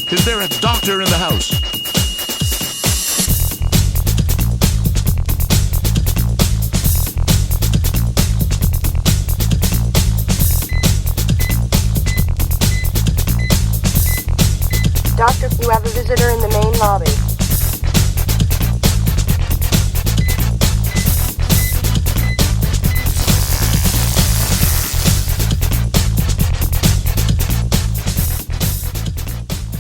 Is there a doctor in the house? Doctor, you have a visitor in the main lobby.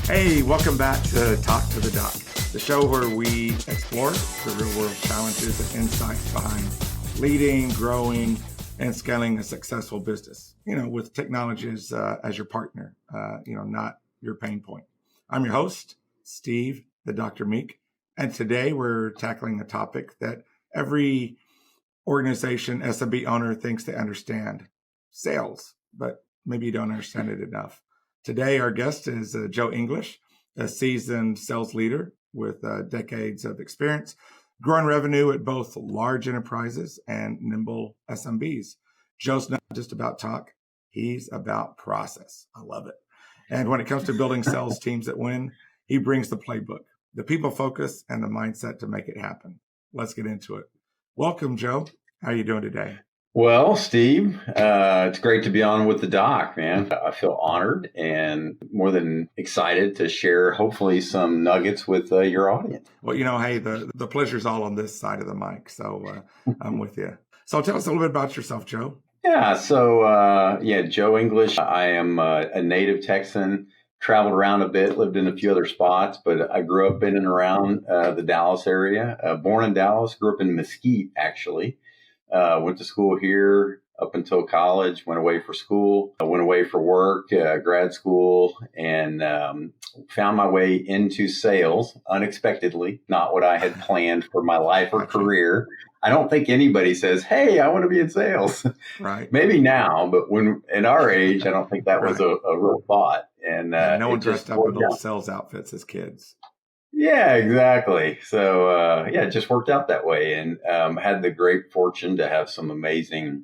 Hey, welcome back to Talk To The Doc, the show where we explore the real-world challenges and insights behind leading, growing, and scaling a successful business, with technology as your partner, not your pain point. I'm your host, Steve, the Dr. Meek, and today we're tackling a topic that every organization, SMB owner thinks they understand, sales, but maybe you don't understand it enough. Today, our guest is Joe English, a seasoned sales leader with decades of experience, growing revenue at both large enterprises and nimble SMBs. Joe's not just about talk, he's about process. I love it. And when it comes to building sales teams that win, he brings the playbook, the people focus, and the mindset to make it happen. Let's get into it. Welcome, Joe. How are you doing today? Well, Steve, it's great to be on with the doc, man. I feel honored and more than excited to share, hopefully, some nuggets with your audience. Well, hey, the pleasure's all on this side of the mic, so I'm with you. So tell us a little bit about yourself, Joe. Yeah, so, Joe English. I am a native Texan, traveled around a bit, lived in a few other spots, but I grew up in and around the Dallas area. Born in Dallas, grew up in Mesquite, actually. Went to school here up until college, went away for school, went away for work, grad school, and found my way into sales unexpectedly, not what I had planned for my life or career. I don't think anybody says, hey, I want to be in sales. Right. Maybe now, but when in our age, I don't think that was a real thought. And no one dressed up with little sales outfits as kids. Yeah, exactly. So, it just worked out that way, and had the great fortune to have some amazing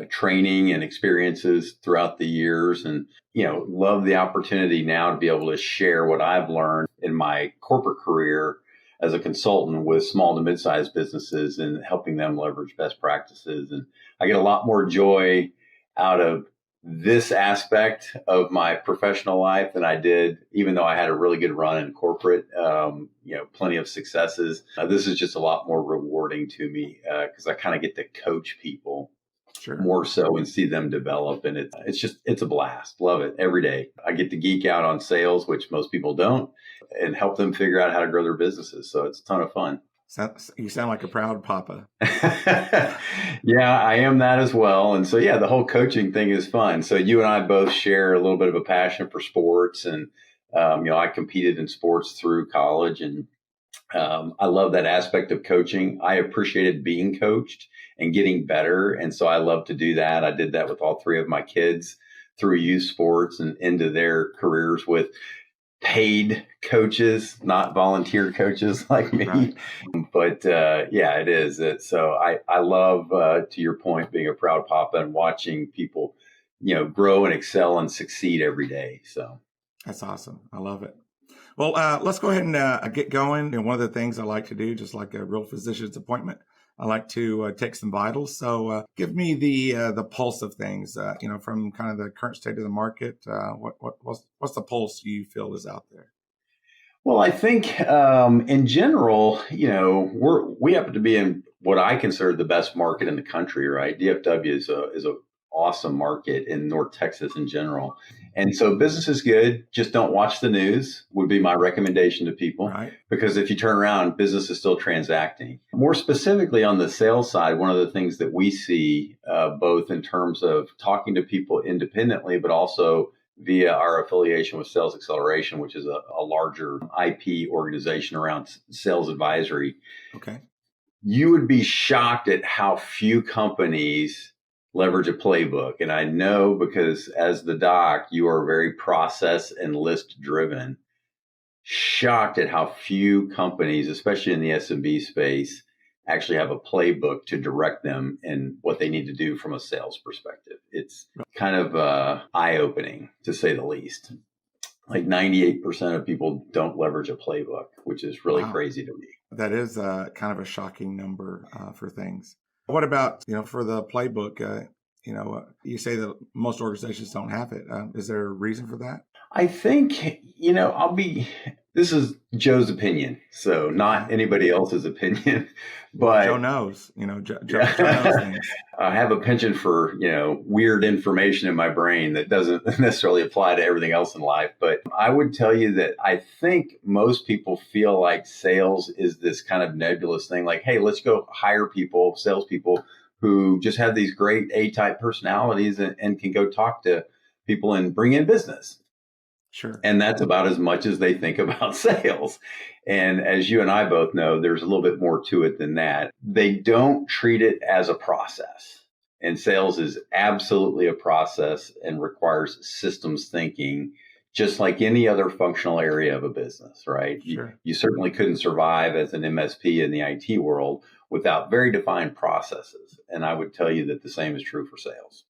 training and experiences throughout the years, and, love the opportunity now to be able to share what I've learned in my corporate career as a consultant with small to mid-sized businesses and helping them leverage best practices. And I get a lot more joy out of this aspect of my professional life than I did, even though I had a really good run in corporate, plenty of successes. This is just a lot more rewarding to me because I kind of get to coach people more so and see them develop. And it's a blast. Love it every day. I get to geek out on sales, which most people don't, and help them figure out how to grow their businesses. So it's a ton of fun. You sound like a proud papa. Yeah, I am that as well. And so, the whole coaching thing is fun. So you and I both share a little bit of a passion for sports. And, I competed in sports through college. And I love that aspect of coaching. I appreciated being coached and getting better. And so I love to do that. I did that with all three of my kids through youth sports and into their careers with paid coaches, not volunteer coaches like me. Right. But it is. So I love, to your point, being a proud papa and watching people, grow and excel and succeed every day. So that's awesome. I love it. Well, let's go ahead and get going. And one of the things I like to do, just like a real physician's appointment, I like to take some vitals. So give me the pulse of things, from kind of the current state of the market. What's the pulse you feel is out there? Well, I think in general, we happen to be in what I consider the best market in the country, right? DFW is a awesome market in North Texas in general. And so business is good. Just don't watch the news would be my recommendation to people. Right. Because if you turn around, business is still transacting. More specifically on the sales side, one of the things that we see both in terms of talking to people independently, but also via our affiliation with Sales Acceleration, which is a larger IP organization around sales advisory. Okay. You would be shocked at how few companies leverage a playbook. And I know because as the doc, you are very process and list driven. Shocked at how few companies, especially in the SMB space, actually have a playbook to direct them in what they need to do from a sales perspective. It's kind of eye-opening, to say the least. like 98% of people don't leverage a playbook, which is really Wow. crazy to me. That is kind of a shocking number for things. What about, for the playbook? You say that most organizations don't have it. Is there a reason for that? I think, this is Joe's opinion, so not anybody else's opinion, but Joe knows, Joe knows things. I have a penchant for, weird information in my brain that doesn't necessarily apply to everything else in life. But I would tell you that I think most people feel like sales is this kind of nebulous thing, like, hey, let's go hire people, salespeople who just have these great A-type personalities and can go talk to people and bring in business. Sure. And that's about as much as they think about sales. And as you and I both know, there's a little bit more to it than that. They don't treat it as a process. And sales is absolutely a process and requires systems thinking, just like any other functional area of a business, right? Sure. You certainly couldn't survive as an MSP in the IT world without very defined processes. And I would tell you that the same is true for sales.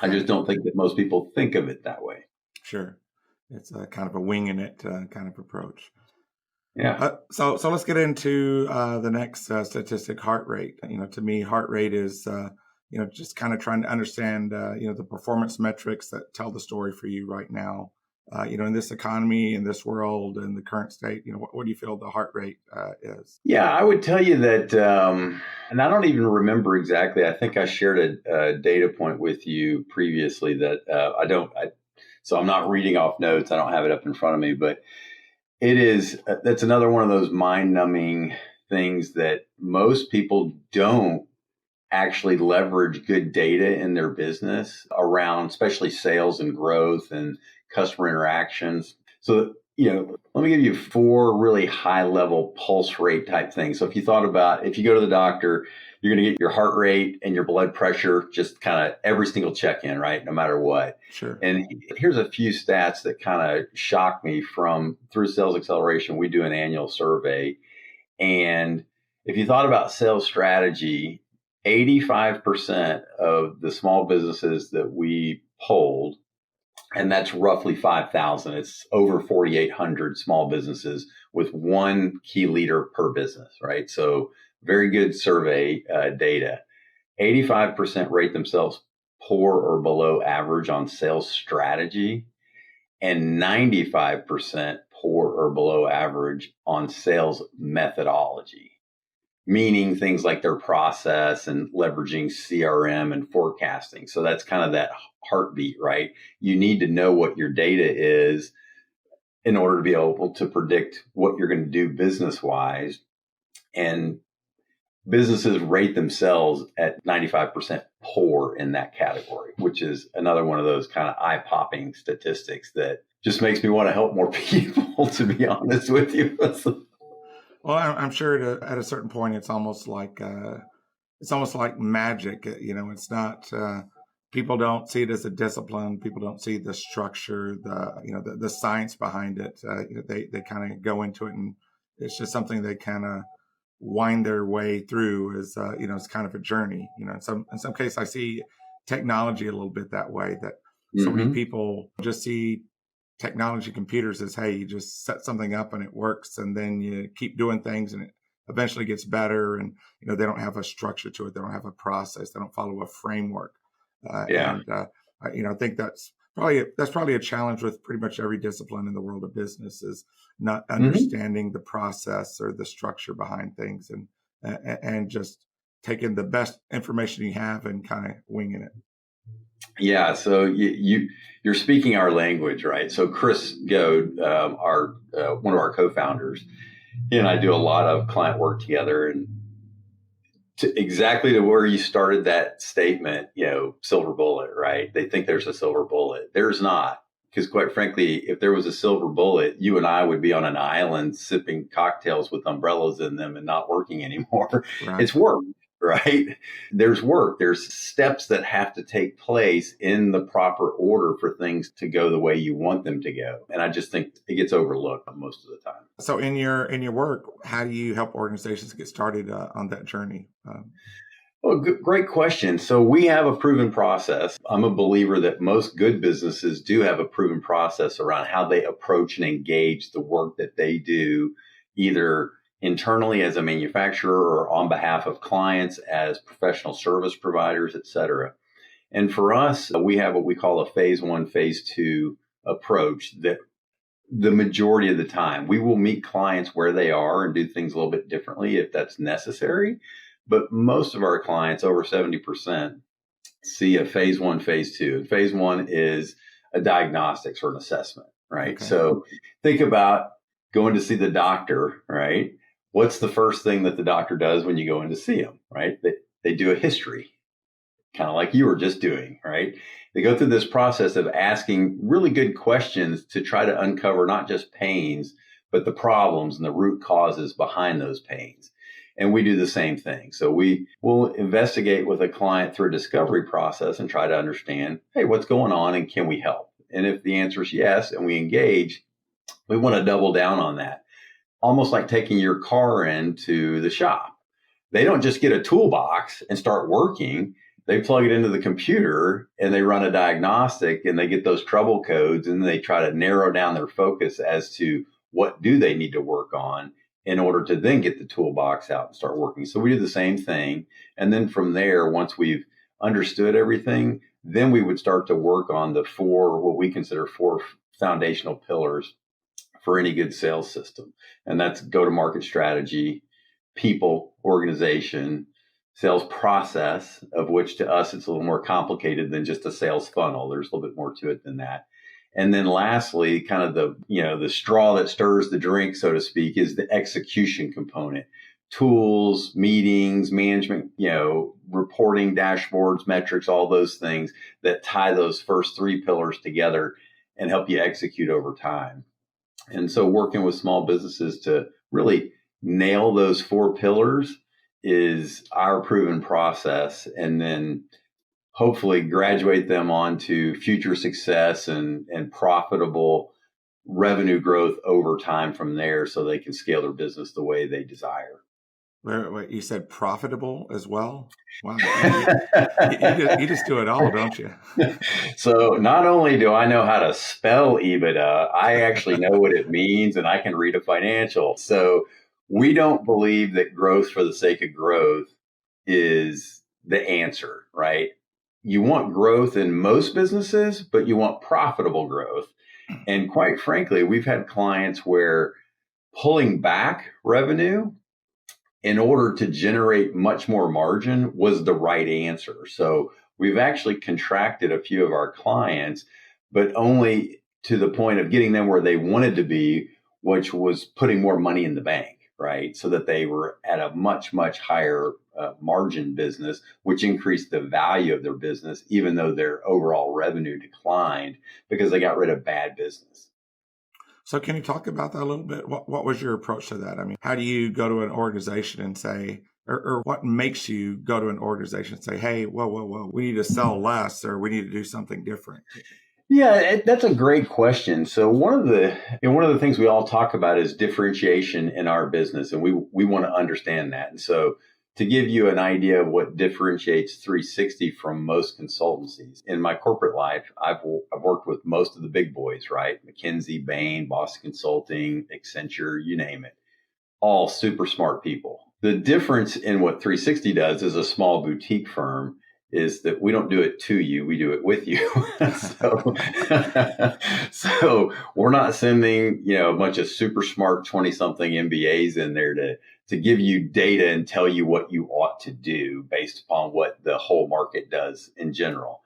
I just don't think that most people think of it that way. Sure. It's a kind of a winging it kind of approach. Yeah. So let's get into the next statistic, heart rate. To me, heart rate is, just kind of trying to understand, the performance metrics that tell the story for you right now. In this economy, in this world, in the current state, what do you feel the heart rate is? Yeah, I would tell you that, and I don't even remember exactly. I think I shared a data point with you previously that so I'm not reading off notes. I don't have it up in front of me, but that's another one of those mind-numbing things that most people don't actually leverage good data in their business around, especially sales and growth and customer interactions. So, let me give you 4 really high-level pulse rate type things. So if you go to the doctor, you're going to get your heart rate and your blood pressure, just kind of every single check-in, right? No matter what. Sure. And here's a few stats that kind of shock me through Sales Acceleration. We do an annual survey. And if you thought about sales strategy, 85% of the small businesses that we polled, and that's roughly 5,000. It's over 4,800 small businesses with one key leader per business, right? So very good survey data. 85% rate themselves poor or below average on sales strategy, and 95% poor or below average on sales methodology, meaning things like their process and leveraging CRM and forecasting. So that's kind of that heartbeat, right? You need to know what your data is in order to be able to predict what you're going to do business-wise. And businesses rate themselves at 95% poor in that category, which is another one of those kind of eye-popping statistics that just makes me want to help more people, to be honest with you. Well, I'm sure at a certain point, it's almost like magic. It's not. People don't see it as a discipline. People don't see the structure, the science behind it. They kind of go into it, and it's just something they kind of wind their way through. As it's kind of a journey. In some cases, I see technology a little bit that way. That so many people just see technology, computers as, hey, you just set something up and it works, and then you keep doing things and it eventually gets better. And, they don't have a structure to it. They don't have a process. They don't follow a framework. And I think that's probably a challenge with pretty much every discipline in the world of business, is not understanding the process or the structure behind things, and just taking the best information you have and kind of winging it. Yeah, so you're speaking our language, right? So Chris Goad, our one of our co-founders, he and I do a lot of client work together, and exactly to where you started that statement, silver bullet, right? They think there's a silver bullet. There's not, because quite frankly, if there was a silver bullet, you and I would be on an island sipping cocktails with umbrellas in them and not working anymore. Right. It's work. Right? There's work. There's steps that have to take place in the proper order for things to go the way you want them to go. And I just think it gets overlooked most of the time. So in your work, how do you help organizations get started on that journey? Well, great question. So we have a proven process. I'm a believer that most good businesses do have a proven process around how they approach and engage the work that they do, either internally as a manufacturer or on behalf of clients as professional service providers, et cetera. And for us, we have what we call a phase one, phase two approach that the majority of the time we will meet clients where they are and do things a little bit differently if that's necessary. But most of our clients, over 70%, see a phase one, phase two. And phase one is a diagnostics or an assessment, right? Okay. So think about going to see the doctor, right? What's the first thing that the doctor does when you go in to see him, right? They do a history, kind of like you were just doing, right? They go through this process of asking really good questions to try to uncover not just pains, but the problems and the root causes behind those pains. And we do the same thing. So we will investigate with a client through a discovery process and try to understand, hey, what's going on and can we help? And if the answer is yes, and we engage, we want to double down on that. Almost like taking your car into the shop. They don't just get a toolbox and start working. They plug it into the computer and they run a diagnostic and they get those trouble codes and they try to narrow down their focus as to what do they need to work on in order to then get the toolbox out and start working. So we do the same thing. And then from there, once we've understood everything, then we would start to work on the what we consider four foundational pillars for any good sales system. And that's go-to-market strategy, people, organization, sales process, of which to us, it's a little more complicated than just a sales funnel. There's a little bit more to it than that. And then lastly, kind of the straw that stirs the drink, so to speak, is the execution component. Tools, meetings, management, reporting, dashboards, metrics, all those things that tie those first three pillars together and help you execute over time. And so working with small businesses to really nail those four pillars is our proven process. And then hopefully graduate them onto future success and profitable revenue growth over time from there so they can scale their business the way they desire. Wait, you said profitable as well? Wow. You just do it all, don't you? So not only do I know how to spell EBITDA, I actually know what it means and I can read a financial. So we don't believe that growth for the sake of growth is the answer, right? You want growth in most businesses, but you want profitable growth. And quite frankly, we've had clients where pulling back revenue in order to generate much more margin was the right answer. So we've actually contracted a few of our clients, but only to the point of getting them where they wanted to be, which was putting more money in the bank, right? So that they were at a much, much higher margin business, which increased the value of their business, even though their overall revenue declined because they got rid of bad business. So can you talk about that a little bit? What was your approach to that? I mean, how do you go to an organization and say, or what makes you go to an organization and say, hey, whoa, we need to sell less or we need to do something different? Yeah, that's a great question. So one of the things we all talk about is differentiation in our business, and we want to understand that. And so to give you an idea of what differentiates 360 from most consultancies, in my corporate life, I've worked with most of the big boys, right? McKinsey, Bain, Boston Consulting, Accenture, you name it. All super smart people. The difference in what 360 does as a small boutique firm is that we don't do it to you, we do it with you. So we're not sending, a bunch of super smart 20-something MBAs in there to give you data and tell you what you ought to do based upon what the whole market does in general.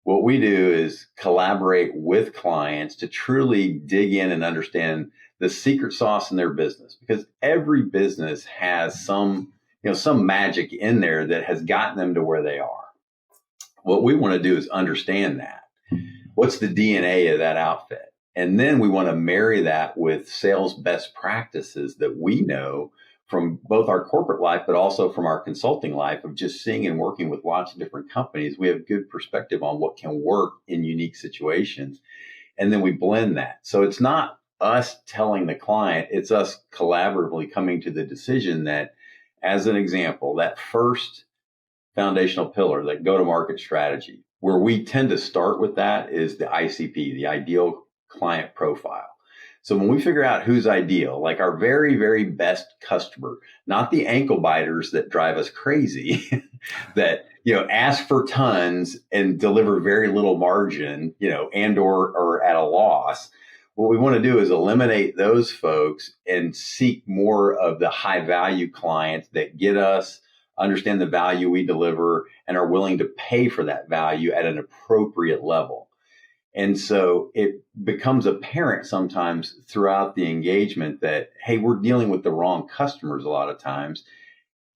What we do is collaborate with clients to truly dig in and understand the secret sauce in their business, because every business has some magic in there that has gotten them to where they are. What we want to do is understand that. What's the DNA of that outfit? And then we want to marry that with sales best practices that we know from both our corporate life, but also from our consulting life of just seeing and working with lots of different companies. We have good perspective on what can work in unique situations. And then we blend that. So it's not us telling the client, it's us collaboratively coming to the decision that, as an example, that first foundational pillar, that go-to-market strategy. Where we tend to start with that is the ICP, the ideal client profile. So when we figure out who's ideal, like our very, very best customer, not the ankle biters that drive us crazy, that, ask for tons and deliver very little margin, and or at a loss. What we want to do is eliminate those folks and seek more of the high value clients that get us, understand the value we deliver, and are willing to pay for that value at an appropriate level. And so it becomes apparent sometimes throughout the engagement that, hey, we're dealing with the wrong customers a lot of times.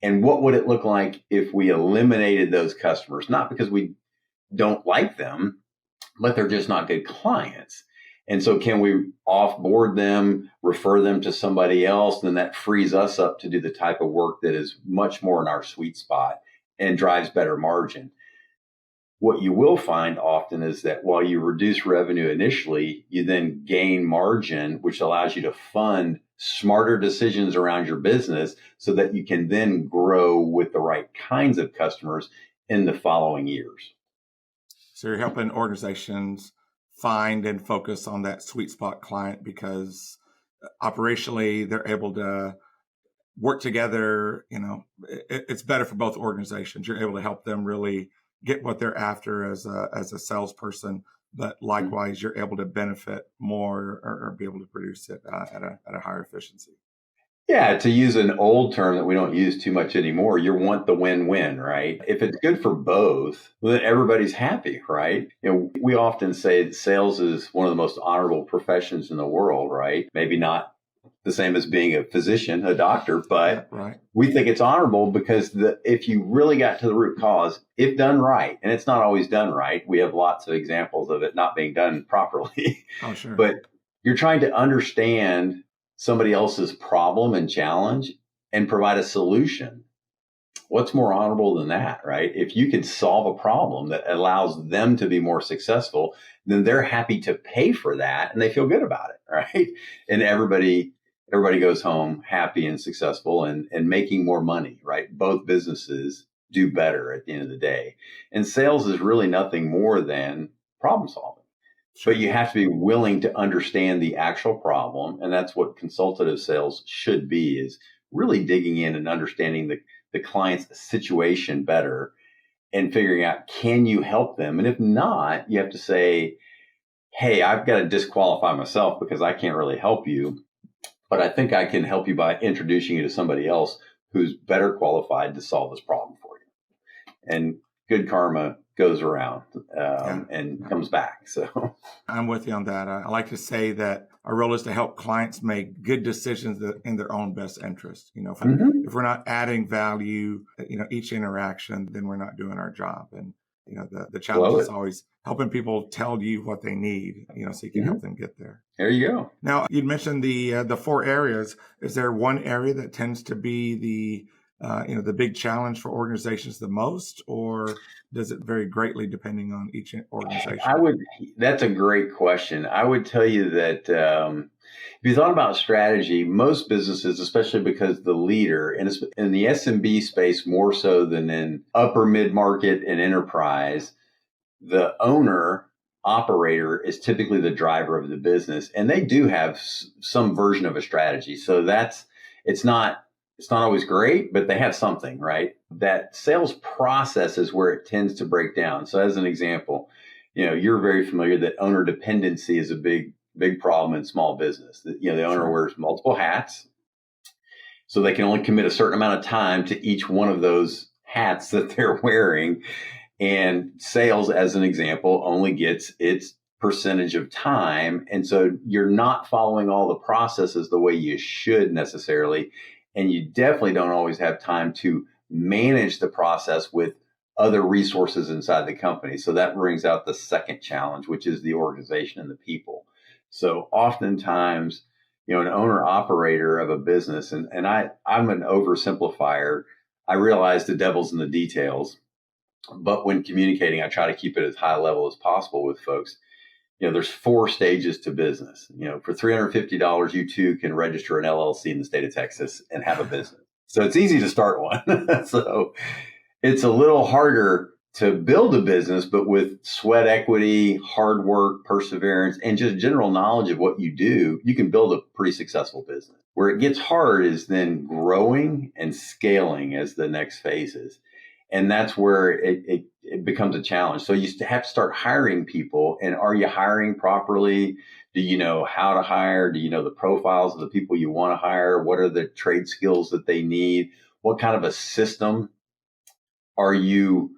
And what would it look like if we eliminated those customers? Not because we don't like them, but they're just not good clients. And so can we offboard them, refer them to somebody else? Then that frees us up to do the type of work that is much more in our sweet spot and drives better margin. What you will find often is that while you reduce revenue initially, you then gain margin, which allows you to fund smarter decisions around your business so that you can then grow with the right kinds of customers in the following years. So you're helping organizations find and focus on that sweet spot client because operationally they're able to work together. It's better for both organizations. You're able to help them really get what they're after as a salesperson, but likewise you're able to benefit more or be able to produce it at a higher efficiency. Yeah, to use an old term that we don't use too much anymore, you want the win-win, right? If it's good for both, well, then everybody's happy, right? We often say that sales is one of the most honorable professions in the world, right? Maybe not the same as being a physician, a doctor, but we think it's honorable because if you really got to the root cause, if done right, and it's not always done right, we have lots of examples of it not being done properly. Oh, sure. But you're trying to understand somebody else's problem and challenge and provide a solution. What's more honorable than that, right? If you can solve a problem that allows them to be more successful, then they're happy to pay for that and they feel good about it, right? And everybody goes home happy and successful and making more money, right? Both businesses do better at the end of the day. And sales is really nothing more than problem solving. But you have to be willing to understand the actual problem. And that's what consultative sales should be, is really digging in and understanding the client's situation better and figuring out, can you help them? And if not, you have to say, hey, I've got to disqualify myself because I can't really help you. But I think I can help you by introducing you to somebody else who's better qualified to solve this problem for you. And good karma goes around and comes back. So I'm with you on that. I like to say that our role is to help clients make good decisions in their own best interest. If we're not adding value, each interaction, then we're not doing our job. And the challenge is always helping people tell you what they need, so you can help them get there. There you go. Now, you mentioned the 4 areas. Is there one area that tends to be the big challenge for organizations the most, or does it vary greatly depending on each organization? That's a great question. I would tell you that if you thought about strategy, most businesses, especially because the leader in the SMB space more so than in upper mid-market and enterprise, the owner operator is typically the driver of the business, and they do have some version of a strategy. So it's not always great, but they have something, right? That sales process is where it tends to break down. So as an example, you're very familiar that owner dependency is a big problem in small business. The owner wears multiple hats, so they can only commit a certain amount of time to each one of those hats that they're wearing. And sales, as an example, only gets its percentage of time. And so you're not following all the processes the way you should necessarily. And you definitely don't always have time to manage the process with other resources inside the company. So that brings out the second challenge, which is the organization and the people. So oftentimes, an owner operator of a business, and I'm an oversimplifier. I realize the devil's in the details, but when communicating, I try to keep it as high level as possible with folks. There's 4 stages to business. For $350, you too can register an LLC in the state of Texas and have a business. So it's easy to start one. So it's a little harder to build a business, but with sweat equity, hard work, perseverance, and just general knowledge of what you do, you can build a pretty successful business. Where it gets hard is then growing and scaling as the next phases. And that's where it becomes a challenge. So you have to start hiring people. And are you hiring properly? Do you know how to hire? Do you know the profiles of the people you want to hire? What are the trade skills that they need? What kind of a system are you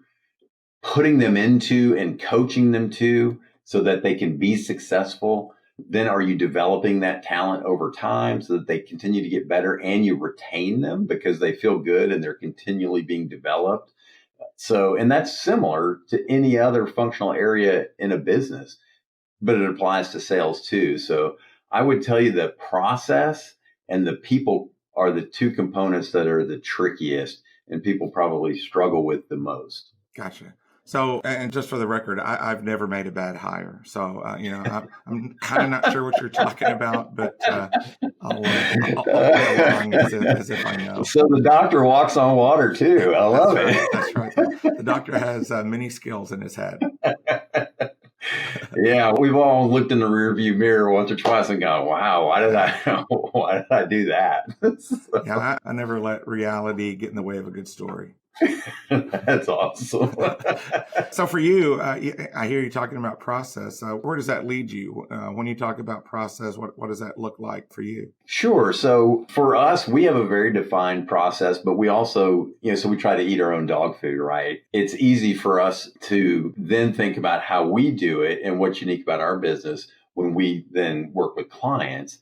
putting them into and coaching them to so that they can be successful? Then are you developing that talent over time so that they continue to get better and you retain them because they feel good and they're continually being developed? So, and that's similar to any other functional area in a business, but it applies to sales too. So I would tell you the process and the people are the two components that are the trickiest and people probably struggle with the most. Gotcha. So, and just for the record, I've never made a bad hire. So, I'm kind of not sure what you're talking about, but I'll play along as if I know. So the doctor walks on water too. I love it. That's right. The doctor has many skills in his head. Yeah, we've all looked in the rearview mirror once or twice and gone, "Wow, why did I do that?" So, yeah, I never let reality get in the way of a good story. That's awesome. So for you, I hear you talking about process. Where does that lead you? When you talk about process, what does that look like for you? Sure. So for us, we have a very defined process, but we also, so we try to eat our own dog food, right? It's easy for us to then think about how we do it and what's unique about our business when we then work with clients.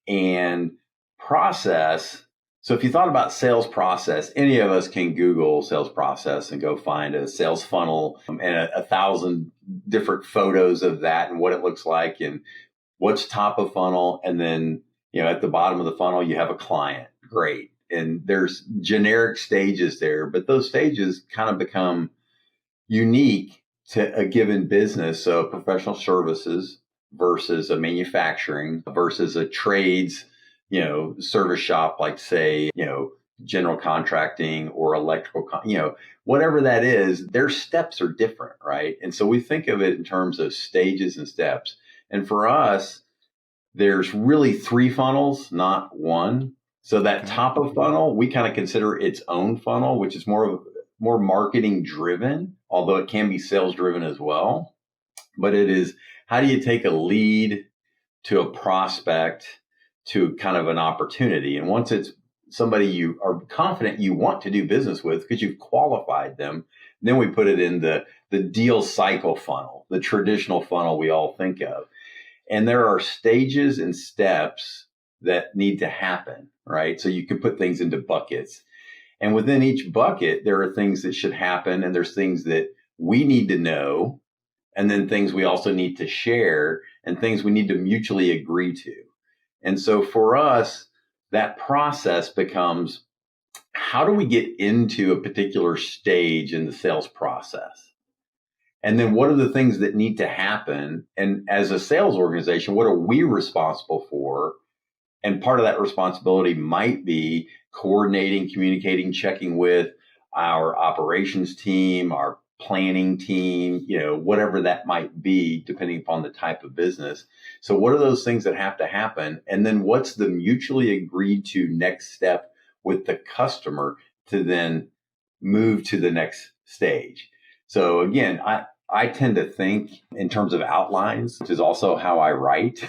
And process. So if you thought about sales process, any of us can Google sales process and go find a sales funnel and 1,000 different photos of that and what it looks like and what's top of funnel. And then, at the bottom of the funnel, you have a client. Great. And there's generic stages there, but those stages kind of become unique to a given business. So professional services versus a manufacturing versus a trades service shop, like say, general contracting or electrical, whatever that is, their steps are different, right? And so we think of it in terms of stages and steps. And for us, there's really 3 funnels, not one. So that top of funnel, we kind of consider its own funnel, which is more marketing driven, although it can be sales driven as well. But it is, how do you take a lead to a prospect to kind of an opportunity? And once it's somebody you are confident you want to do business with because you've qualified them, then we put it in the deal cycle funnel, the traditional funnel we all think of. And there are stages and steps that need to happen, right? So you can put things into buckets. And within each bucket, there are things that should happen, and there's things that we need to know, and then things we also need to share, and things we need to mutually agree to. And so for us, that process becomes, how do we get into a particular stage in the sales process? And then what are the things that need to happen? And as a sales organization, what are we responsible for? And part of that responsibility might be coordinating, communicating, checking with our operations team, our planning team, whatever that might be, depending upon the type of business. So what are those things that have to happen? And then what's the mutually agreed to next step with the customer to then move to the next stage? So again, I tend to think in terms of outlines, which is also how I write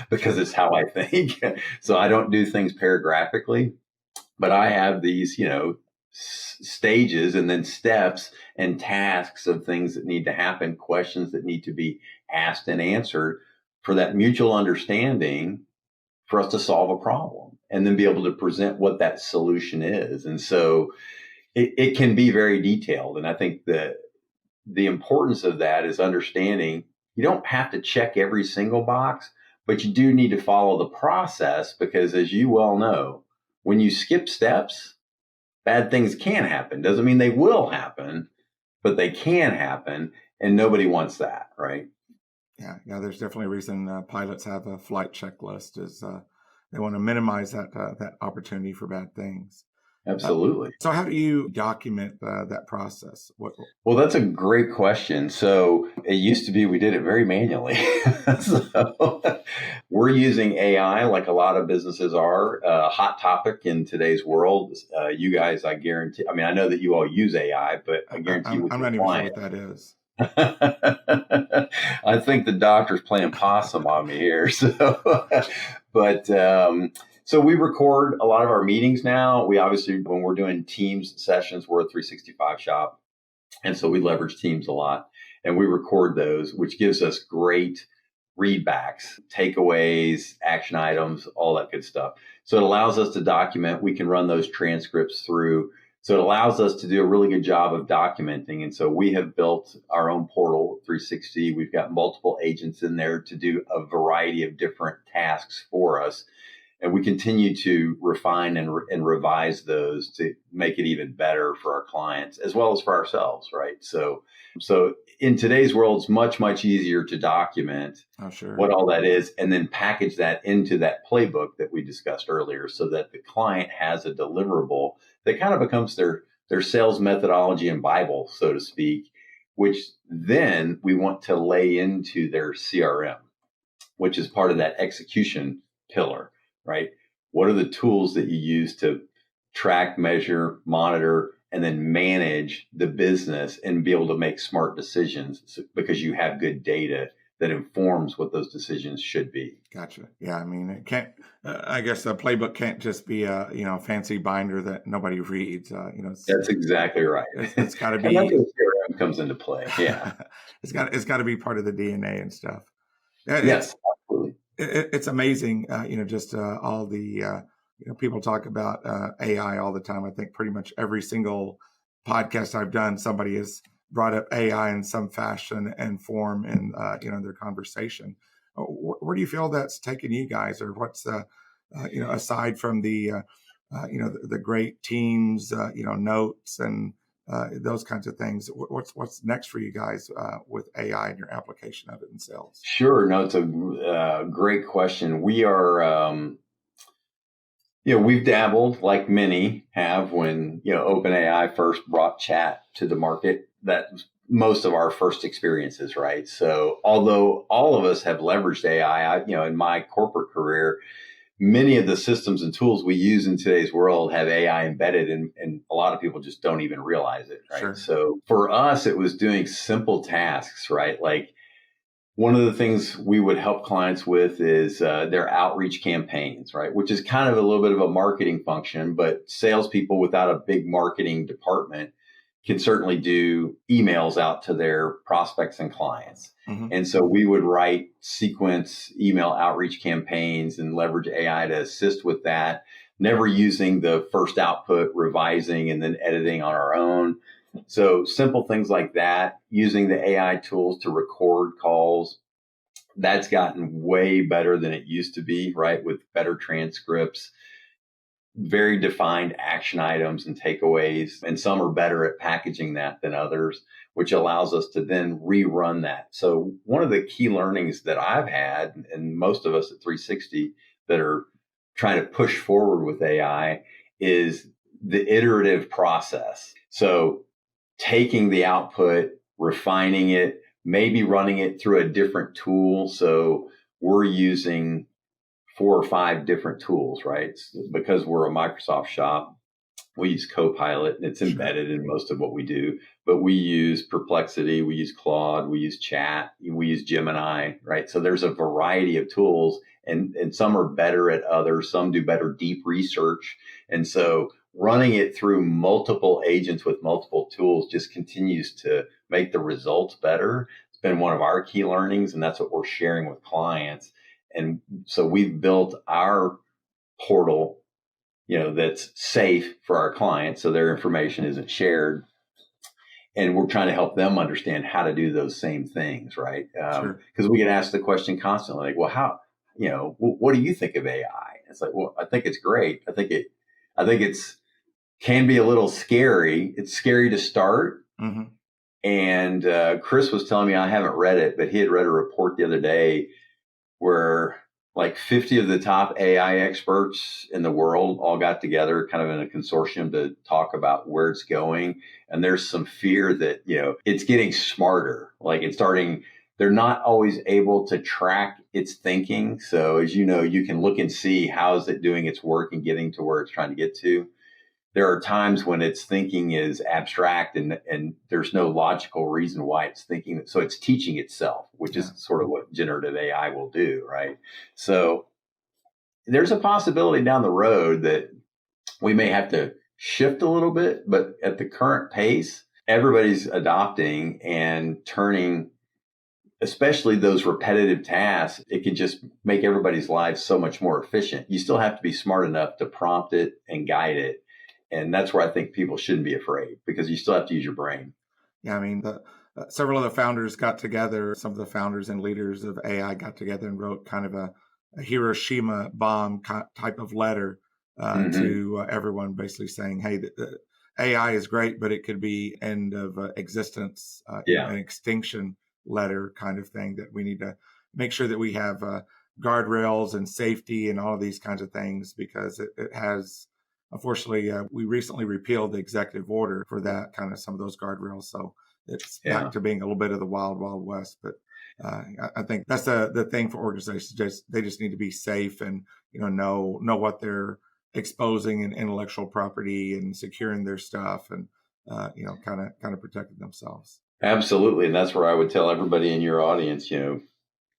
because it's how I think. So I don't do things paragraphically, but I have these, stages and then steps and tasks of things that need to happen, questions that need to be asked and answered for that mutual understanding for us to solve a problem and then be able to present what that solution is. And so it can be very detailed. And I think that the importance of that is understanding you don't have to check every single box, but you do need to follow the process because, as you well know, when you skip steps, bad things can happen. Doesn't mean they will happen, but they can happen, and nobody wants that, right? Yeah. There's definitely a reason pilots have a flight checklist is they want to minimize that opportunity for bad things. Absolutely. So how do you document that process? Well, that's a great question. So it used to be we did it very manually. So we're using AI like a lot of businesses are. A hot topic in today's world. You guys, I guarantee, I mean, I know that you all use AI, but I guarantee you with I'm your not even sure client. what that is. I think the doctor's playing possum on me here. So we record a lot of our meetings now. We obviously, when we're doing Teams sessions, we're a 365 shop. And so we leverage Teams a lot and we record those, which gives us great readbacks, takeaways, action items, all that good stuff. So it allows us to document. We can run those transcripts through. So it allows us to do a really good job of documenting. And so we have built our own portal, 360. We've got multiple agents in there to do a variety of different tasks for us. And we continue to refine and revise those to make it even better for our clients as well as for ourselves, right? So in today's world, it's much, much easier to document what all that is and then package that into that playbook that we discussed earlier so that the client has a deliverable that kind of becomes their sales methodology and Bible, so to speak, which then we want to lay into their CRM, which is part of that execution pillar. Right? What are the tools that you use to track, measure, monitor, and then manage the business and be able to make smart decisions because you have good data that informs what those decisions should be. Gotcha. Yeah. I mean, it can't, I guess the playbook can't just be a, fancy binder that nobody reads. That's exactly right. It's got to be. And that's where CRM comes into play. Yeah. It's got to be part of the DNA and stuff. Yes, absolutely. It's amazing, just all the, people talk about AI all the time. I think pretty much every single podcast I've done, somebody has brought up AI in some fashion and form in, their conversation. Where do you feel that's taken you guys, or what's, aside from the great teams, notes and those kinds of things. What's next for you guys with AI and your application of it in sales? Sure. No, it's a great question. We are, we've dabbled like many have when, OpenAI first brought chat to the market. That's most of our first experiences, right? So although all of us have leveraged AI, in my corporate career, many of the systems and tools we use in today's world have AI embedded and a lot of people just don't even realize it, right? Sure. So for us, it was doing simple tasks, right? Like one of the things we would help clients with is their outreach campaigns, right? Which is kind of a little bit of a marketing function, but salespeople without a big marketing department can certainly do emails out to their prospects and clients. Mm-hmm. And so we would write sequence email outreach campaigns and leverage AI to assist with that, never using the first output, revising and then editing on our own. So simple things like that, using the AI tools to record calls, that's gotten way better than it used to be, right? With better transcripts, very defined action items and takeaways, and some are better at packaging that than others, which allows us to then rerun that. So one of the key learnings that I've had, and most of us at 360 that are trying to push forward with AI, is the iterative process. So taking the output, refining it, maybe running it through a different tool. So we're using 4 or 5 different tools, right? Because we're a Microsoft shop, we use Copilot and it's embedded in most of what we do, but we use Perplexity, we use Claude, we use Chat, we use Gemini, right? So there's a variety of tools and some are better at others. Some do better deep research. And so running it through multiple agents with multiple tools just continues to make the results better. It's been one of our key learnings, and that's what we're sharing with clients. And so we've built our portal, that's safe for our clients, so their information isn't shared. And we're trying to help them understand how to do those same things, right? Because we get asked the question constantly, like, well, how, what do you think of AI? It's like, well, I think it's great. I think it's can be a little scary. It's scary to start. Mm-hmm. And Chris was telling me, I haven't read it, but he had read a report the other day where like 50 of the top AI experts in the world all got together kind of in a consortium to talk about where it's going. And there's some fear that, it's getting smarter. Like they're not always able to track its thinking. So as you know, you can look and see how is it doing its work and getting to where it's trying to get to. There are times when its thinking is abstract and there's no logical reason why it's thinking. So it's teaching itself, which is sort of what generative AI will do, right? So there's a possibility down the road that we may have to shift a little bit, but at the current pace, everybody's adopting and turning, especially those repetitive tasks. It can just make everybody's lives so much more efficient. You still have to be smart enough to prompt it and guide it. And that's where I think people shouldn't be afraid, because you still have to use your brain. Yeah, I mean, several of the founders got together. Some of the founders and leaders of AI got together and wrote kind of a Hiroshima bomb type of letter to everyone, basically saying, hey, the AI is great, but it could be end of existence, an extinction letter kind of thing, that we need to make sure that we have guardrails and safety and all of these kinds of things, because it has... Unfortunately, we recently repealed the executive order for that, kind of some of those guardrails. So it's back to being a little bit of the wild, wild west. But I think that's the thing for organizations. They just need to be safe and, know what they're exposing in intellectual property and securing their stuff and, kind of protecting themselves. Absolutely. And that's where I would tell everybody in your audience,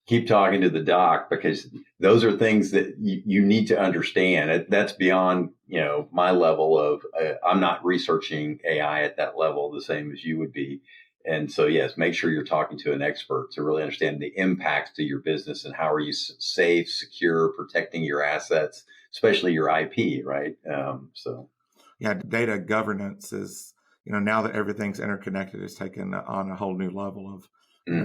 keep talking to the doc, because those are things that you need to understand. That's beyond, my level of, I'm not researching AI at that level the same as you would be. And so, yes, make sure you're talking to an expert to really understand the impacts to your business and how are you safe, secure, protecting your assets, especially your IP, right? Yeah, data governance is, now that everything's interconnected, is taken on a whole new level of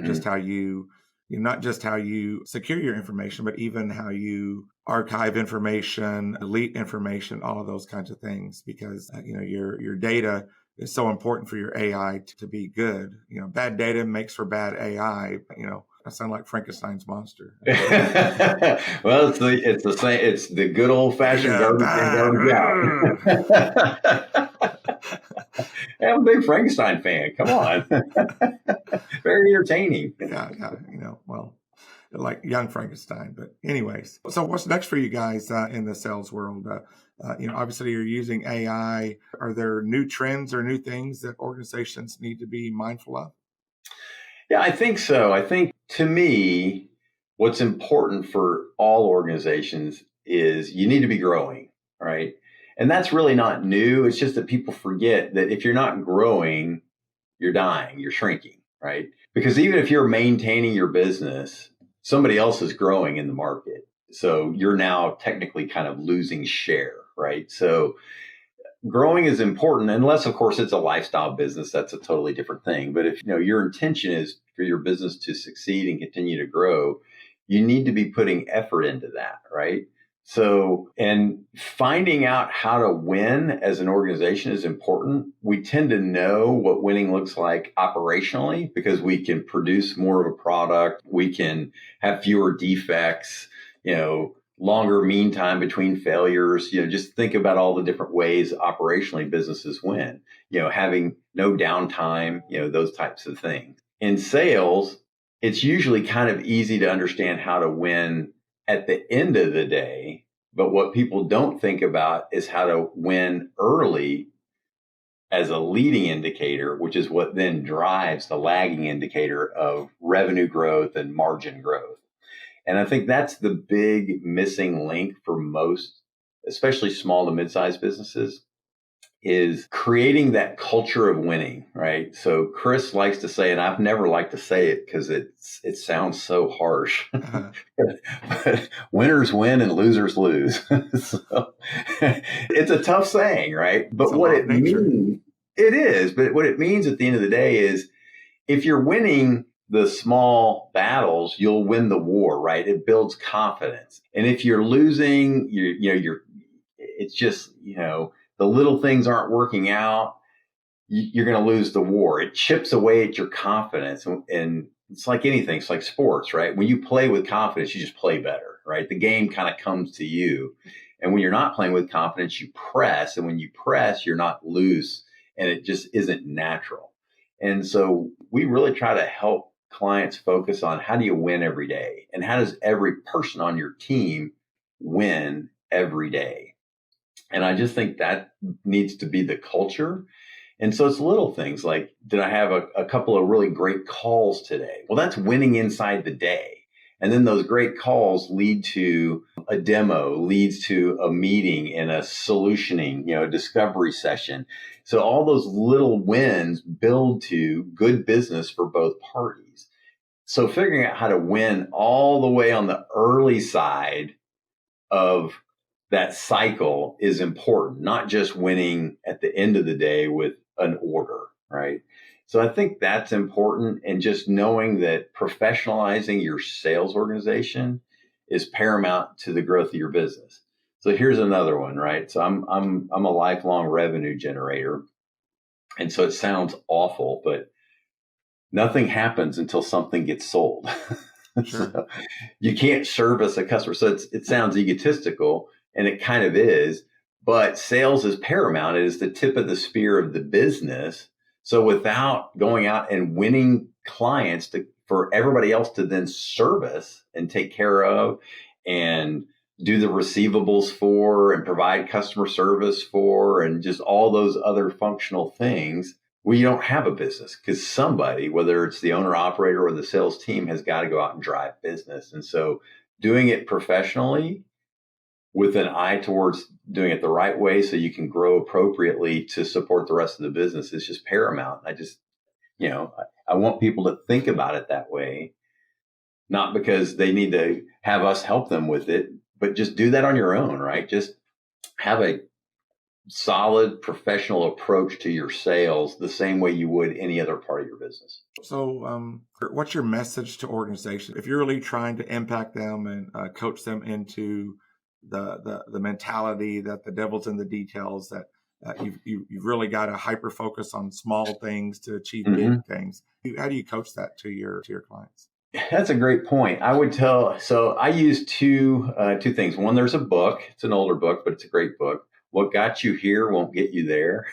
just how you... not just how you secure your information, but even how you archive information, delete information, all of those kinds of things, because, your data is so important for your AI to be good. Bad data makes for bad AI. I sound like Frankenstein's monster. Well, it's the same. It's the good old fashioned garbage out. I'm a big Frankenstein fan. Come on. Very entertaining. Yeah. Well, like young Frankenstein. But anyways, so what's next for you guys in the sales world? Obviously you're using AI. Are there new trends or new things that organizations need to be mindful of? Yeah, I think so. I think, to me, what's important for all organizations is you need to be growing, right? And that's really not new. It's just that people forget that if you're not growing, you're dying, you're shrinking, right? Because even if you're maintaining your business, somebody else is growing in the market. So you're now technically kind of losing share, right? So growing is important, unless, of course, it's a lifestyle business. That's a totally different thing. But if your intention is for your business to succeed and continue to grow, you need to be putting effort into that, right? So, and finding out how to win as an organization is important. We tend to know what winning looks like operationally because we can produce more of a product. We can have fewer defects, longer mean time between failures. Just think about all the different ways operationally businesses win, having no downtime, those types of things. In sales, it's usually kind of easy to understand how to win at the end of the day. But what people don't think about is how to win early as a leading indicator, which is what then drives the lagging indicator of revenue growth and margin growth. And I think that's the big missing link for most, especially small to mid-sized businesses, is creating that culture of winning, right? So Chris likes to say, and I've never liked to say it because it sounds so harsh, but winners win and losers lose. So it's a tough saying, right? But what it means, it is, but what it means at the end of the day is if you're winning the small battles, you'll win the war, right? It builds confidence. And if you're losing, it's just, the little things aren't working out, you're going to lose the war. It chips away at your confidence. And it's like anything. It's like sports, right? When you play with confidence, you just play better, right? The game kind of comes to you. And when you're not playing with confidence, you press. And when you press, you're not loose and it just isn't natural. And so we really try to help clients focus on how do you win every day? And how does every person on your team win every day? And I just think that needs to be the culture. And so it's little things like, did I have a couple of really great calls today? Well, that's winning inside the day. And then those great calls lead to a demo, leads to a meeting and a solutioning, a discovery session. So all those little wins build to good business for both parties. So figuring out how to win all the way on the early side of that cycle is important, not just winning at the end of the day with an order, right? So I think that's important. And just knowing that professionalizing your sales organization is paramount to the growth of your business. So here's another one, right? So I'm a lifelong revenue generator. And so it sounds awful, but nothing happens until something gets sold. Sure. So you can't service a customer. So it sounds egotistical, and it kind of is, but sales is paramount. It is the tip of the spear of the business. So without going out and winning clients for everybody else to then service and take care of and do the receivables for and provide customer service for and just all those other functional things, well, you don't have a business because somebody, whether it's the owner operator or the sales team, has got to go out and drive business. And so doing it professionally with an eye towards doing it the right way so you can grow appropriately to support the rest of the business is just paramount. I just, I want people to think about it that way, not because they need to have us help them with it, but just do that on your own, right? Just have a solid professional approach to your sales the same way you would any other part of your business. So what's your message to organizations? If you're really trying to impact them and coach them into the mentality that the devil's in the details, that you've really got to hyper focus on small things to achieve big things. How do you coach that to your clients? That's a great point. I would so I use two things. One, there's a book. It's an older book, but it's a great book. What got you here won't get you there.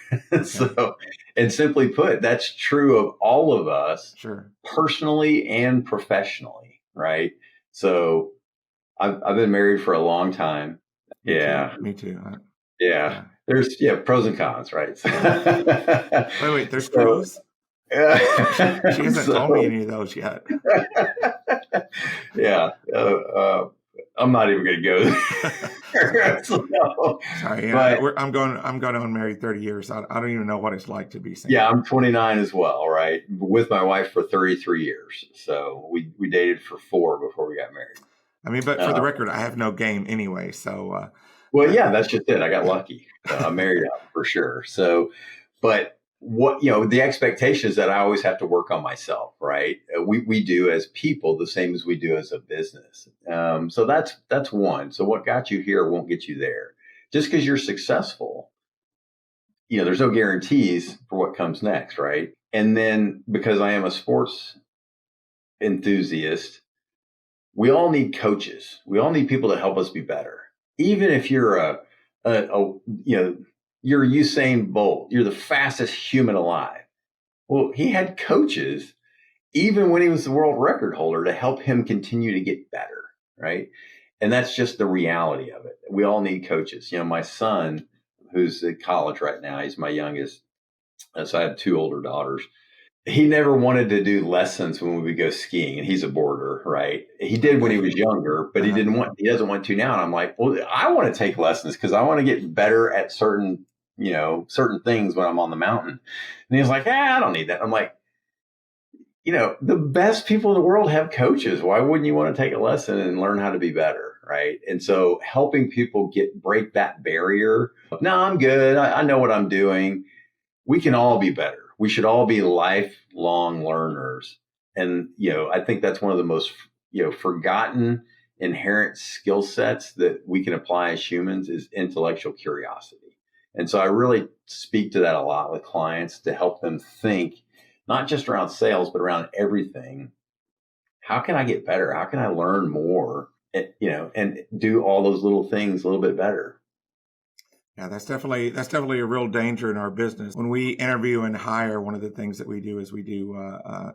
So, and simply put, that's true of all of us, sure, personally and professionally, right? So I've been married for a long time. Me too. Yeah. There's pros and cons, right? Wait, there's pros? She hasn't told me any of those yet. Yeah. I'm not even going to go there. Sorry, I'm going on married 30 years. I don't even know what it's like to be single. Yeah, I'm 29 as well, right? With my wife for 33 years. So we dated for 4 before we got married. I mean, but for the record, I have no game anyway. So, well, yeah, that's just it. I got lucky. I'm married out for sure. So, but what, the expectation is that I always have to work on myself, right? We do as people the same as we do as a business. So that's one. So what got you here won't get you there. Just because you're successful, there's no guarantees for what comes next, right? And then because I am a sports enthusiast, we all need coaches. We all need people to help us be better. Even if you're you're Usain Bolt, you're the fastest human alive. Well, he had coaches, even when he was the world record holder, to help him continue to get better, right? And that's just the reality of it. We all need coaches. My son, who's at college right now, he's my youngest. So I have 2 older daughters. He never wanted to do lessons when we would go skiing, and he's a boarder, right? He did when he was younger, but he doesn't want to now. And I'm like, well, I want to take lessons because I want to get better at certain things when I'm on the mountain. And he's like, I don't need that. I'm like, the best people in the world have coaches. Why wouldn't you want to take a lesson and learn how to be better, right? And so helping people break that barrier. No, I'm good. I know what I'm doing. We can all be better. We should all be lifelong learners. And, I think that's one of the most, forgotten inherent skill sets that we can apply as humans is intellectual curiosity. And so I really speak to that a lot with clients to help them think, not just around sales, but around everything. How can I get better? How can I learn more? and do all those little things a little bit better. Yeah, that's definitely a real danger in our business. When we interview and hire, one of the things that we do is we do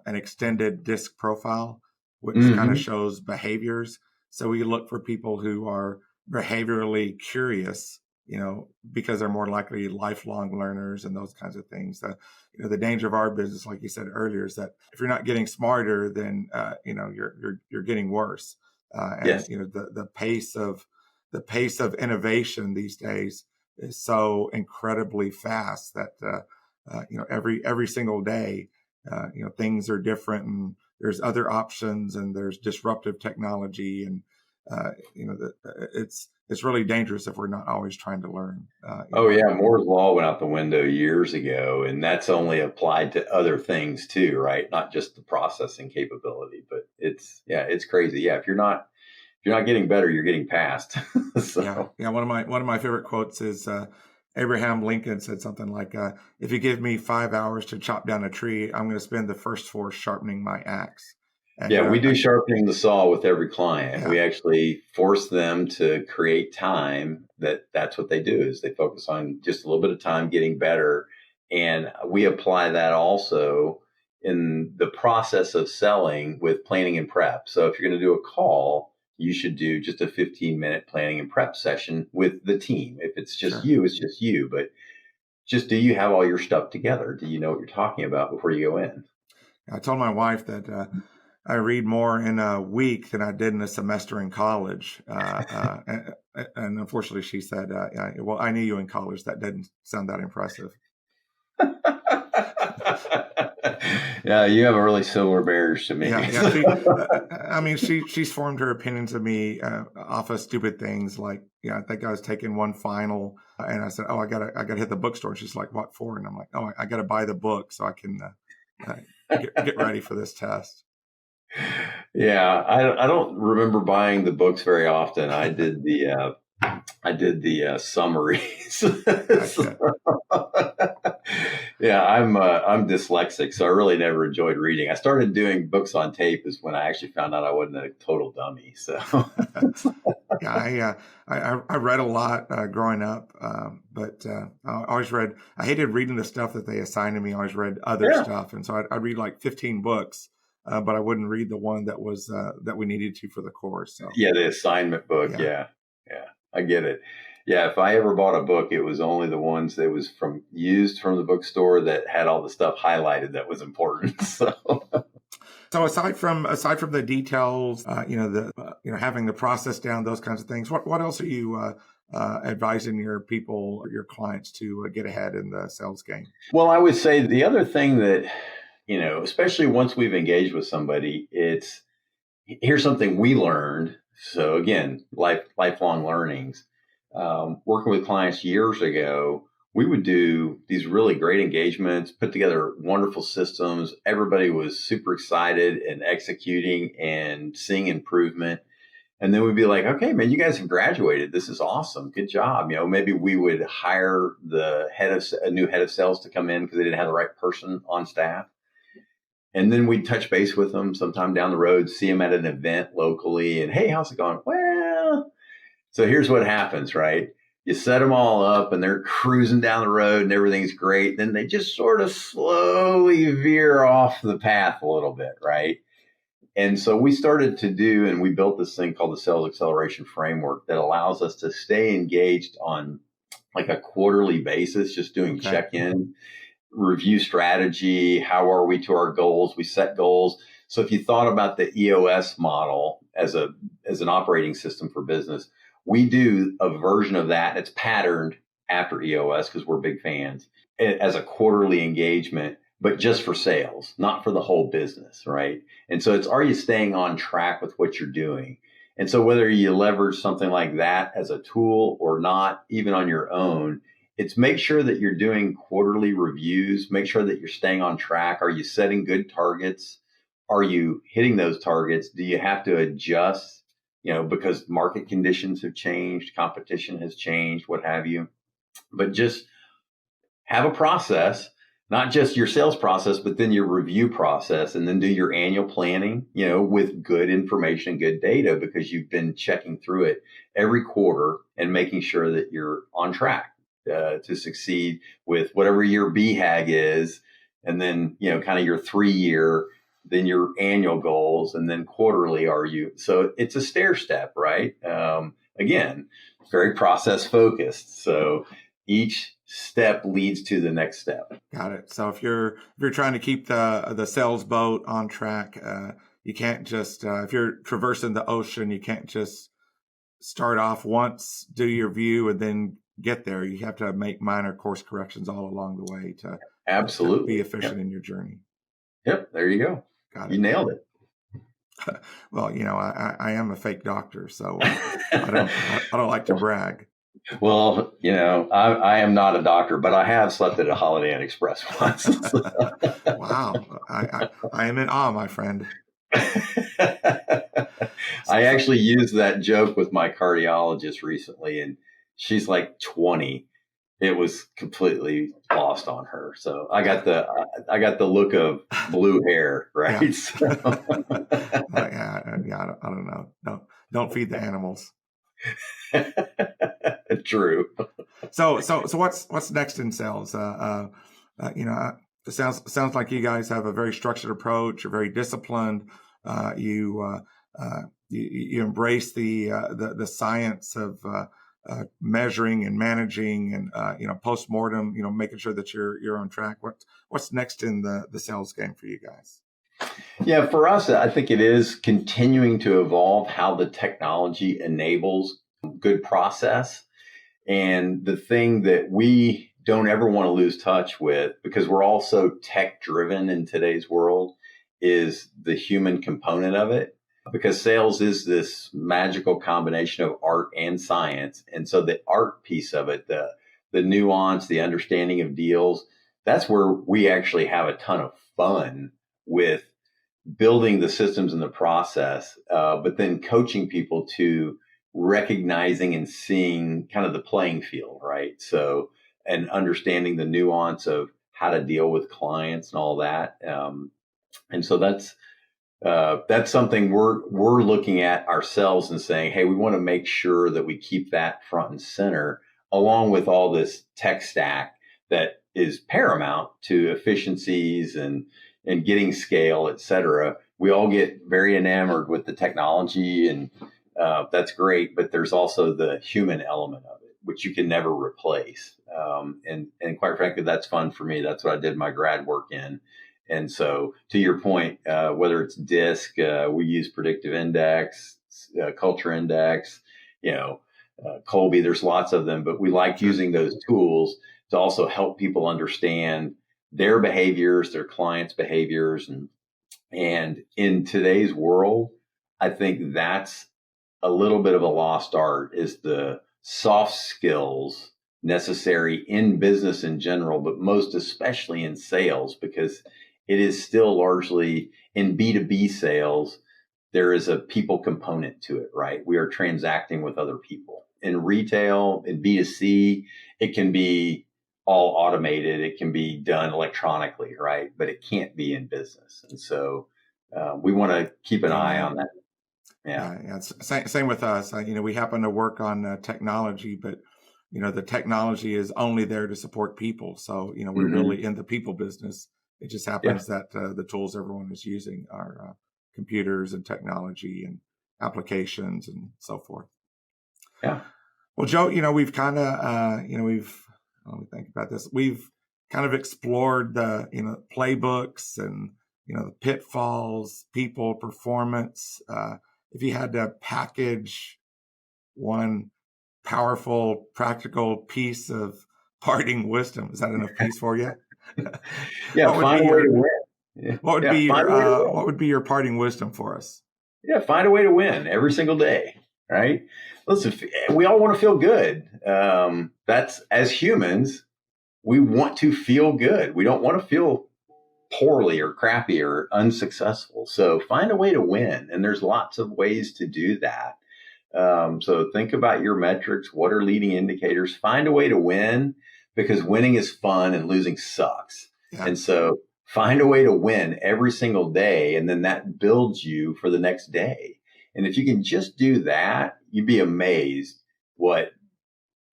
an extended disc profile, which kind of shows behaviors. So we look for people who are behaviorally curious, because they're more likely lifelong learners and those kinds of things. The danger of our business, like you said earlier, is that if you're not getting smarter, then you're getting worse. Yes. The pace of innovation these days is so incredibly fast that every single day things are different, and there's other options, and there's disruptive technology, and it's really dangerous if we're not always trying to learn. Yeah, Moore's law went out the window years ago, and that's only applied to other things too, right? Not just the processing capability, but it's crazy. Yeah, if you're not getting better, you're getting past. So. Yeah. One of my favorite quotes is Abraham Lincoln said something like, "If you give me 5 hours to chop down a tree, I'm going to spend the first 4 sharpening my axe." And, we do sharpening the saw with every client. Yeah. We actually force them to create time. That's what they do, is they focus on just a little bit of time getting better. And we apply that also in the process of selling with planning and prep. So if you're going to do a call, you should do just a 15-minute planning and prep session with the team. If it's just you, it's just you. But just, do you have all your stuff together? Do you know what you're talking about before you go in? I told my wife that I read more in a week than I did in a semester in college. And unfortunately, she said, well, I knew you in college. That didn't sound that impressive. Yeah, you have a really similar barriers to me. She's formed her opinions of me off of stupid things like, I think I was taking one final, and I said, "Oh, I gotta hit the bookstore." And she's like, "What for?" And I'm like, "Oh, I gotta buy the book so I can get ready for this test." Yeah, I don't remember buying the books very often. I did the summaries. Yeah, I'm dyslexic, so I really never enjoyed reading. I started doing books on tape is when I actually found out I wasn't a total dummy. So yeah, I read a lot growing up, but I always read. I hated reading the stuff that they assigned to me. I always read other stuff, and so I'd read like 15 books. But I wouldn't read the one that was that we needed to for the course. So. Yeah, the assignment book. Yeah, I get it. Yeah, if I ever bought a book, it was only the ones that was used from the bookstore that had all the stuff highlighted that was important. So aside from the details, having the process down, those kinds of things. What else are you advising your people or your clients to get ahead in the sales game? Well, I would say the other thing that, especially once we've engaged with somebody, here's something we learned. So again, lifelong learnings. Working with clients years ago, we would do these really great engagements, put together wonderful systems. Everybody was super excited and executing and seeing improvement. And then we'd be like, "Okay, man, you guys have graduated. This is awesome. Good job." Maybe we would hire a new head of sales to come in because they didn't have the right person on staff. And then we'd touch base with them sometime down the road, see them at an event locally, and, "Hey, how's it going?" "Well," so here's what happens, right? You set them all up and they're cruising down the road and everything's great. Then they just sort of slowly veer off the path a little bit, right? And so we started to do, and we built this thing called the Sales Acceleration Framework that allows us to stay engaged on like a quarterly basis, just doing check-in, review strategy. How are we to our goals? We set goals. So if you thought about the EOS model as an operating system for business, we do a version of that. It's patterned after EOS because we're big fans as a quarterly engagement, but just for sales, not for the whole business, right? And so are you staying on track with what you're doing? And so whether you leverage something like that as a tool or not, even on your own, it's make sure that you're doing quarterly reviews, make sure that you're staying on track. Are you setting good targets? Are you hitting those targets? Do you have to adjust, because market conditions have changed, competition has changed, what have you? But just have a process not just your sales process, but then your review process, and then do your annual planning, with good information, good data, because you've been checking through it every quarter and making sure that you're on track to succeed with whatever your BHAG is. And then, kind of your 3-year, then your annual goals, and then quarterly so it's a stair step, right? Again, very process focused. So each step leads to the next step. Got it. So if you're trying to keep the sales boat on track, you can't just if you're traversing the ocean, you can't just start off once, do your view, and then get there. You have to make minor course corrections all along the way to absolutely be efficient in your journey. Yep, there you go. Got it. You nailed it. Well, I am a fake doctor, so I don't like to brag. Well, I am not a doctor, but I have slept at a Holiday Inn Express once. Wow. I am in awe, my friend. I actually used that joke with my cardiologist recently, and she's like 20. It was completely lost on her. So I got the look of blue hair, right? Yeah. So. I don't know. Don't feed the animals. True. So what's next in sales? It sounds like you guys have a very structured approach. You're very disciplined. You embrace the science of measuring and managing, and postmortem. Making sure that you're on track. What's next in the sales game for you guys? Yeah, for us, I think it is continuing to evolve how the technology enables good process. And the thing that we don't ever want to lose touch with, because we're all so tech driven in today's world, is the human component of it. Because sales is this magical combination of art and science. And so the art piece of it, the nuance, the understanding of deals, that's where we actually have a ton of fun with building the systems and the process, but then coaching people to recognizing and seeing kind of the playing field, right? So, and understanding the nuance of how to deal with clients and all that. And so that's something we're looking at ourselves and saying, hey, we want to make sure that we keep that front and center, along with all this tech stack that is paramount to efficiencies and getting scale, et cetera. We all get very enamored with the technology, and that's great, but there's also the human element of it, which you can never replace. And quite frankly, that's fun for me. That's what I did my grad work in. And so to your point, whether it's DISC, we use predictive index, culture index, Colby, there's lots of them, but we like using those tools to also help people understand their behaviors, their clients' behaviors. And in today's world, I think that's a little bit of a lost art, is the soft skills necessary in business in general, but most especially in sales, because it is still largely in B2B sales. There is a people component to it, right? We are transacting with other people. In retail, in B2C, it can be all automated. It can be done electronically, right? But it can't be in business. And so we want to keep an eye on that. Yeah. It's same with us. We happen to work on technology, but the technology is only there to support people. So we're really in the people business. It just happens that the tools everyone is using are computers and technology and applications and so forth. Yeah. Well, Joe, we've kind of let me think about this. We've kind of explored the playbooks and the pitfalls, people, performance. If you had to package one powerful, practical piece of parting wisdom, is that enough piece for you? Yeah, find a way to win. What would be your parting wisdom for us? Yeah, find a way to win every single day, right? Listen, we all want to feel good. That's, as humans, we want to feel good. We don't want to feel poorly or crappy or unsuccessful. So find a way to win. And there's lots of ways to do that. So think about your metrics. What are leading indicators? Find a way to win, because winning is fun and losing sucks. Yeah. And so find a way to win every single day. And then that builds you for the next day. And if you can just do that, you'd be amazed what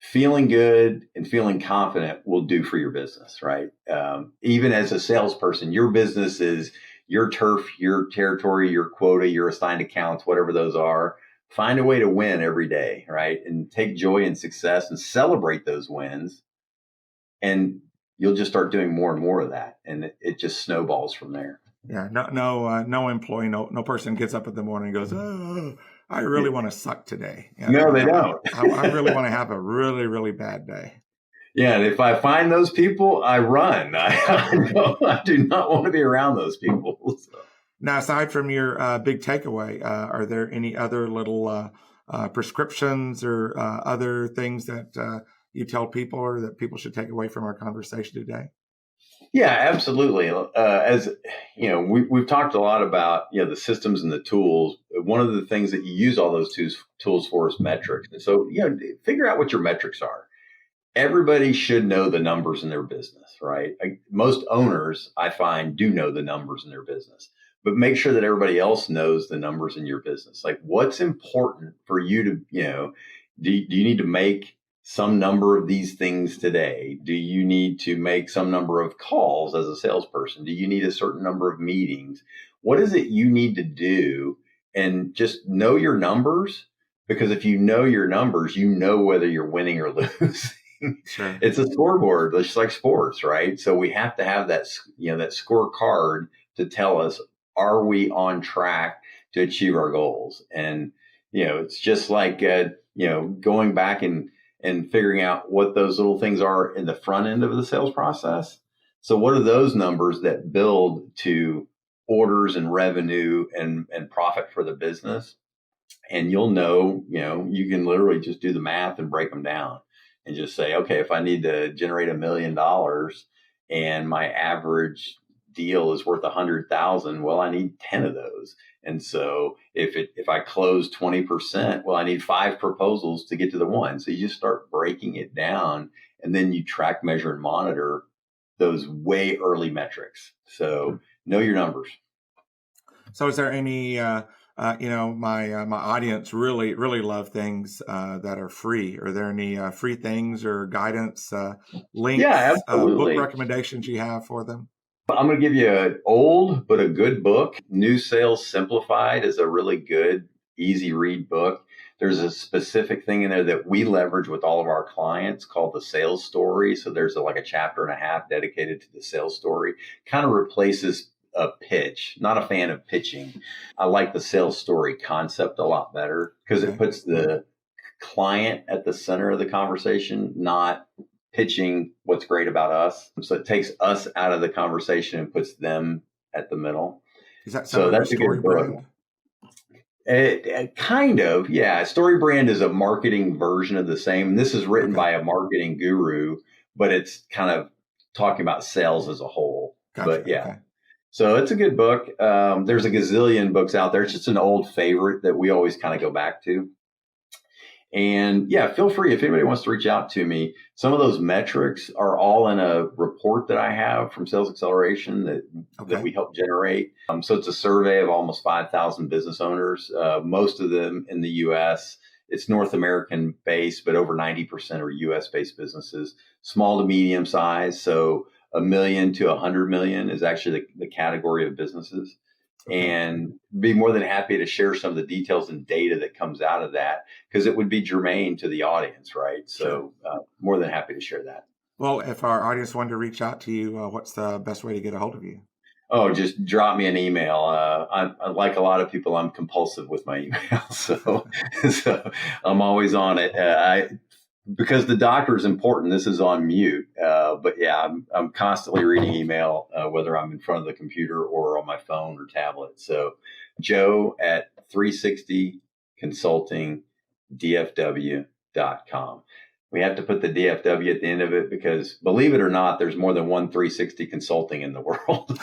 feeling good and feeling confident will do for your business, right? Even as a salesperson, your business is your turf, your territory, your quota, your assigned accounts, whatever those are. Find a way to win every day, right? And take joy in success and celebrate those wins. And you'll just start doing more and more of that. And it just snowballs from there. Yeah. No employee, no person gets up in the morning and goes, "Oh, I really want to suck today." You know, No, they don't. I really want to have a really, really bad day. Yeah, and if I find those people, I run. I do not want to be around those people. So. Now, aside from your big takeaway, are there any other little prescriptions or other things that you tell people or that people should take away from our conversation today? Yeah, absolutely. As you know, we've talked a lot about the systems and the tools. One of the things that you use all those tools for is metrics. And so figure out what your metrics are. Everybody should know the numbers in their business, right? Most owners, I find, do know the numbers in their business, but make sure that everybody else knows the numbers in your business. Like, what's important for you to, do you need to make some number of these things today? Do you need to make some number of calls as a salesperson? Do you need a certain number of meetings? What is it you need to do? And just know your numbers, because if you know your numbers, you know whether you're winning or losing. Sure. It's a scoreboard, just like sports, right? So we have to have that, that scorecard to tell us, are we on track to achieve our goals? And, it's just like, going back and figuring out what those little things are in the front end of the sales process. So what are those numbers that build to orders and revenue and profit for the business? And you'll know, you can literally just do the math and break them down. And just say, okay, if I need to generate $1 million and my average deal is worth 100,000, well, I need 10 of those. And so if I close 20%, well, I need 5 proposals to get to the one. So you just start breaking it down, and then you track, measure, and monitor those way early metrics. So know your numbers. So is there any my audience really love things that are free. Are there any free things or guidance links, book recommendations you have for them? I'm going to give you an old but a good book. New Sales Simplified is a really good, easy read book. There's a specific thing in there that we leverage with all of our clients called the sales story. So there's like a chapter and a half dedicated to the sales story. Kind of replaces a pitch. Not a fan of pitching. I like the sales story concept a lot better because it puts the client at the center of the conversation, not pitching what's great about us. So it takes us out of the conversation and puts them at the middle. Is that so? That's a good book. It kind of, yeah. Story brand is a marketing version of the same. This is written by a marketing guru, but it's kind of talking about sales as a whole. Gotcha. But yeah. Okay. So it's a good book. There's a gazillion books out there. It's just an old favorite that we always kind of go back to. And yeah, feel free if anybody wants to reach out to me. Some of those metrics are all in a report that I have from Sales Acceleration that we help generate. So it's a survey of almost 5,000 business owners, most of them in the U.S. It's North American based, but over 90% are U.S. based businesses, small to medium size. So 1 million to 100 million is actually the category of businesses. And be more than happy to share some of the details and data that comes out of that, because it would be germane to the audience, right? So more than happy to share that. Well, if our audience wanted to reach out to you, what's the best way to get a hold of you? Oh, just drop me an email. I like a lot of people, I'm compulsive with my email. So I'm always on it. Because the doctor is important, this is on mute. But yeah, I'm constantly reading email, whether I'm in front of the computer or on my phone or tablet. So Joe at 360consultingdfw.com. We have to put the DFW at the end of it because, believe it or not, there's more than one 360 consulting in the world.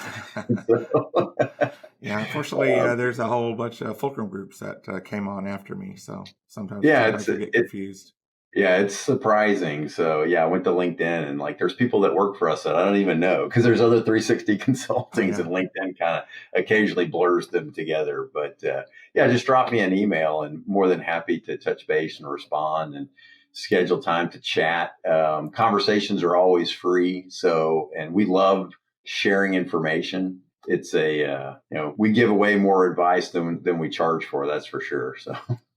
Yeah, unfortunately, there's a whole bunch of Fulcrum groups that came on after me. So sometimes I get confused. Yeah, it's surprising. So yeah, I went to LinkedIn and like there's people that work for us that I don't even know because there's other 360 consultings and LinkedIn kind of occasionally blurs them together. But yeah, just drop me an email and more than happy to touch base and respond and schedule time to chat. Conversations are always free. So, and we love sharing information. It's we give away more advice than we charge for. That's for sure. So.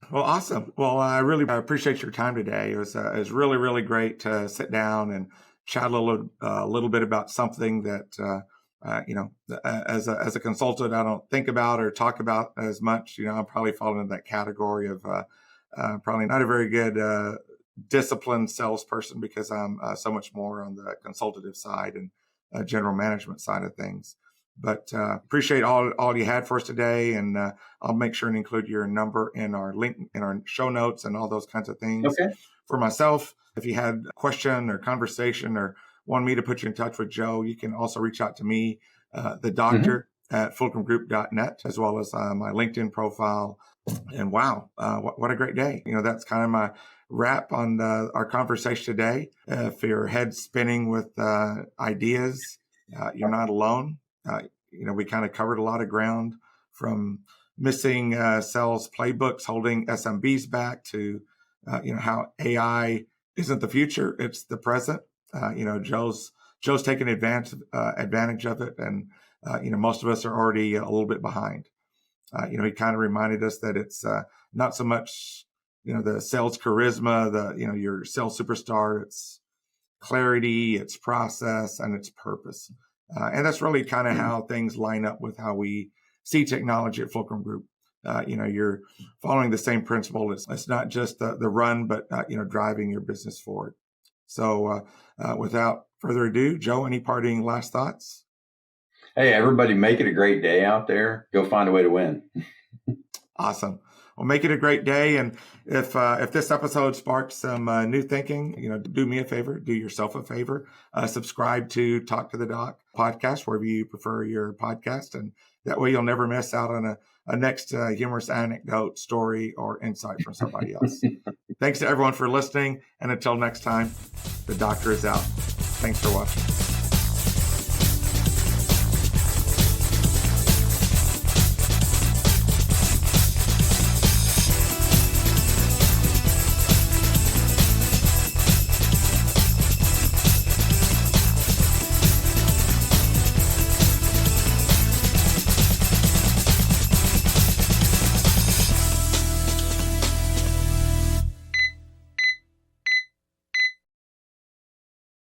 Well, awesome. Well, I really appreciate your time today. It was really, really great to sit down and chat a little bit about something that, as a consultant, I don't think about or talk about as much. I'm probably falling into that category of probably not a very good disciplined salesperson because I'm so much more on the consultative side and general management side of things. But appreciate all you had for us today, and I'll make sure and include your number in our link in our show notes and all those kinds of things. Okay. For myself, if you had a question or conversation or want me to put you in touch with Joe, you can also reach out to me, the doctor at fulcrumgroup.net, as well as my LinkedIn profile. And wow, what a great day! That's kind of my wrap on our conversation today. If your head's spinning with ideas, you're not alone. We kind of covered a lot of ground from missing sales playbooks, holding SMBs back to, how AI isn't the future, it's the present. Joe's taking advantage of it. And, most of us are already a little bit behind. He kind of reminded us that it's not so much, the sales charisma, your sales superstar, it's clarity, it's process, and it's purpose. And that's really kind of how things line up with how we see technology at Fulcrum Group. You're following the same principle. It's not just the run, but, driving your business forward. So without further ado, Joe, any parting last thoughts? Hey, everybody, make it a great day out there. Go find a way to win. Awesome. Well, make it a great day. And if this episode sparks some new thinking, do me a favor, do yourself a favor, subscribe to Talk to the Doc podcast, wherever you prefer your podcast. And that way you'll never miss out on a next humorous anecdote, story, or insight from somebody else. Thanks to everyone for listening. And until next time, the doctor is out. Thanks for watching.